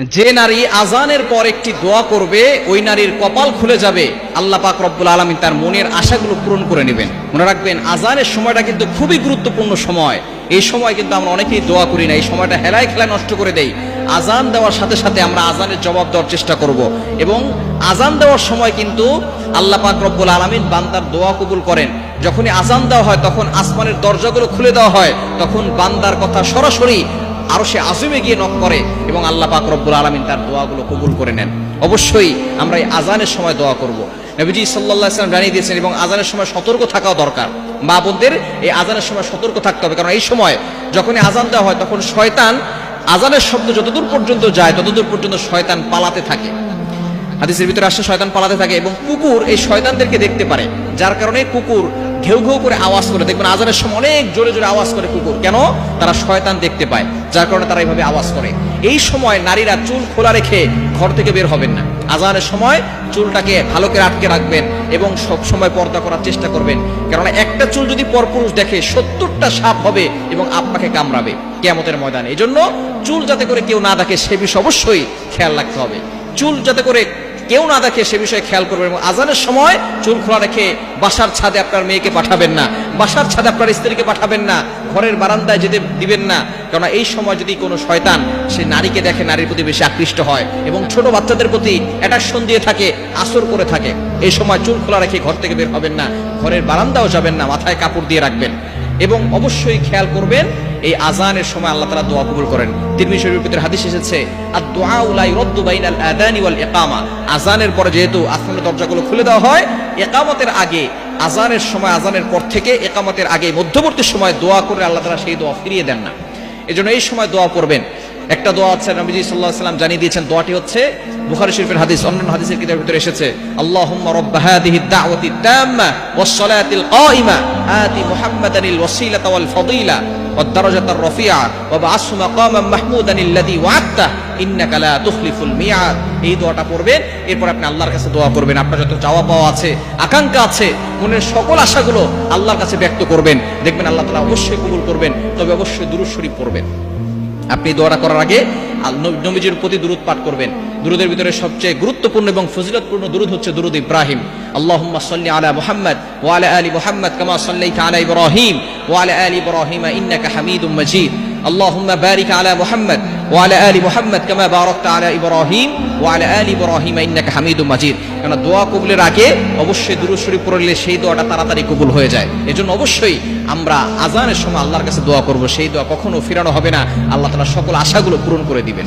যে নারী আজানের পর একটি দোয়া করবে ওই নারীর কপাল খুলে যাবে, আল্লাহ পাক রব্বুল আলামিন তার মনের আশাগুলো পূরণ করে নেবেন। মনে রাখবেন, আজানের সময়টা কিন্তু খুবই গুরুত্বপূর্ণ সময়। এই সময় কিন্তু আমরা অনেকেই দোয়া করি না, এই সময়টা হেলায় খেলায় নষ্ট করে দেই। আজান দেওয়ার সাথে সাথে আমরা আজানের জবাব দেওয়ার চেষ্টা করব, এবং আজান দেওয়ার সময় কিন্তু আল্লাহ পাক রব্বুল আলামিন বান্দার দোয়া কবুল করেন। যখনই আজান দেওয়া হয় তখন আসমানের দরজাগুলো খুলে দেওয়া হয়, তখন বান্দার কথা সরাসরি আরশে আযমে গিয়ে নক করে এবং আল্লাহ পাক রব্বুল আলামিন তার দোয়াগুলো কবুল করে নেন। অবশ্যই আমরা এই আজানের সময় দোয়া করব। নবীজি সাল্লাল্লাহু আলাইহি ওয়াসাল্লাম জানিয়ে দিয়েছেন, এবং আজানের সময় সতর্ক থাকাও দরকার। মা বোনদের এই আজানের সময় সতর্ক থাকতে হবে, কারণ এই সময় যখনই আজান দেওয়া হয় তখন শয়তান, আজানের শব্দ যতদূর পর্যন্ত যায় ততদূর পর্যন্ত শয়তান পালাতে থাকে। হাদিসের ভিতরে আসছে শয়তান পালাতে থাকে, এবং কুকুর এই শয়তানদেরকে দেখতে পারে, যার কারণে কুকুর ঘেউ ঘেউ করে আওয়াজ করে। দেখবেন আজানের সময় অনেক জোরে জোরে আওয়াজ করে কুকুর, কেন? তারা শয়তান দেখতে পায়, যার কারণে তারা এইভাবে আওয়াজ করে। এই সময় নারীরা চুল খোলা রেখে ঘর থেকে বের হবেন না। আজানের সময় চুলটাকে ভালো করে আটকে রাখবেন এবং সব সময় পর্দা করার চেষ্টা করবেন, কারণ একটা চুল যদি পরপুরুষ দেখে 70টা সাপ হবে এবং আপনাকে কামড়াবে কিয়ামতের ময়দানে। এই জন্য চুল যাতে করে কেউ না দেখে সে বিষয়ে অবশ্যই খেয়াল রাখতে হবে। চুল যাতে করে কেউ না দেখে সে বিষয়ে খেয়াল করবেন, এবং আজানের সময় চুল খোলা রেখে বাসার ছাদে আপনার মেয়েকে পাঠাবেন না, বাসার ছাদে আপনার স্ত্রীকে পাঠাবেন না, ঘরের বারান্দায় যেতে দিবেন না, কারণ এই সময় যদি কোনো শয়তান সে নারীকে দেখে নারীর প্রতি বেশি আকৃষ্ট হয় এবং ছোট বাচ্চাদের প্রতি অ্যাট্রাকশন দিয়ে থাকে, আসর করে থাকে। এই সময় চুল খোলা রেখে ঘর থেকে বের হবেন না, ঘরের বারান্দাও যাবেন না, মাথায় কাপড় দিয়ে রাখবেন। এবং অবশ্যই খেয়াল করবেন এই আজানের সময় আল্লাহ তাআলা দোয়া কবুল করেন। তিরমিজি শরীফের ভিতরে হাদিস এসেছে, আদ-দুআ লা ইউরাদ্দু বাইনাল আযানি ওয়াল ইকামা। আজানের পরে যেহেতু আসমানের দরজাগুলো খুলে দেওয়া হয়, ইকামতের আগে, আজানের সময়, আজানের পর থেকে ইকামতের আগে মধ্যবর্তী সময় দোয়া করে আল্লাহ তাআলা সেই দোয়া ফিরিয়ে দেন না। এজন্য এই সময় দোয়া করবেন। একটা দোয়া আছে, নবীজি সাল্লাল্লাহু আলাইহি ওয়াসাল্লাম জানিয়ে দিয়েছেন, দোয়াটি হচ্ছে বুখারী শরীফের হাদিস, অন্যান্য হাদিসের কিতাবের ভিতরে এসেছে, আল্লাহুম্মা রাব্ব হাযিহি দাওয়াতি তাম্মা ওয়াস সালাতিল কাইমা আতি মুহাম্মাদানিল ওয়াসিলাতা ওয়াল ফাদিলা ওয়াদ দারাজাতার রাফিআ ওয়া বা'আসহু মাকামান মাহমুদান আল্লাযী ওয়া'আদতা ইন্নাকা লা তুখলিফুল মিআদ। এই দোয়াটা পড়বেন, এরপর আপনি আল্লাহর কাছে দোয়া করবেন। আপনার যত চাওয়া পাওয়া আছে, আকাঙ্ক্ষা আছে, মনের সকল আশাগুলো আল্লাহর কাছে ব্যক্ত করবেন। দেখবেন আল্লাহ তাআলা অবশ্যই কবুল করবেন। তবে অবশ্যই দুরূদ শরীফ পড়বেন। আপনি দোয়াটা করার আগে নবীজির প্রতি দুরূদ পাঠ করবেন। দুরূদের ভিতরে সবচেয়ে গুরুত্বপূর্ণ এবং ফজিলতপূর্ণ দুরূদ হচ্ছে দুরূদ ইব্রাহিম। আল্লাহুম্মা সাল্লি আলা মুহাম্মাদ ওয়া আলা আলি মুহাম্মাদ কামা সাল্লাইতা আলা ইব্রাহিম ওয়া আলা আলি ইব্রাহিম ইন্নাকা হামিদুম মাজিদ। আল্লাহুম্মা বারিক আলা মুহাম্মাদ ওয়া আলা আলি মুহাম্মাদ কামা বারাকতা আলা ইব্রাহিম ওয়া আলা আলি ইব্রাহিম ইন্নাকা হামিদুম মাজিদ। কারণ দোয়া কবুলের আগে অবশ্যই দুরূদ শরীফ পড়লে সেই দোয়াটা তাড়াতাড়ি কবুল হয়ে যায়। এজন্য অবশ্যই আমরা আজানের সময় আল্লাহর কাছে দোয়া করব, সেই দোয়া কখনো ফিরানো হবে না। আল্লাহ তাআলা সকল আশাগুলো পূরণ করে দিবেন।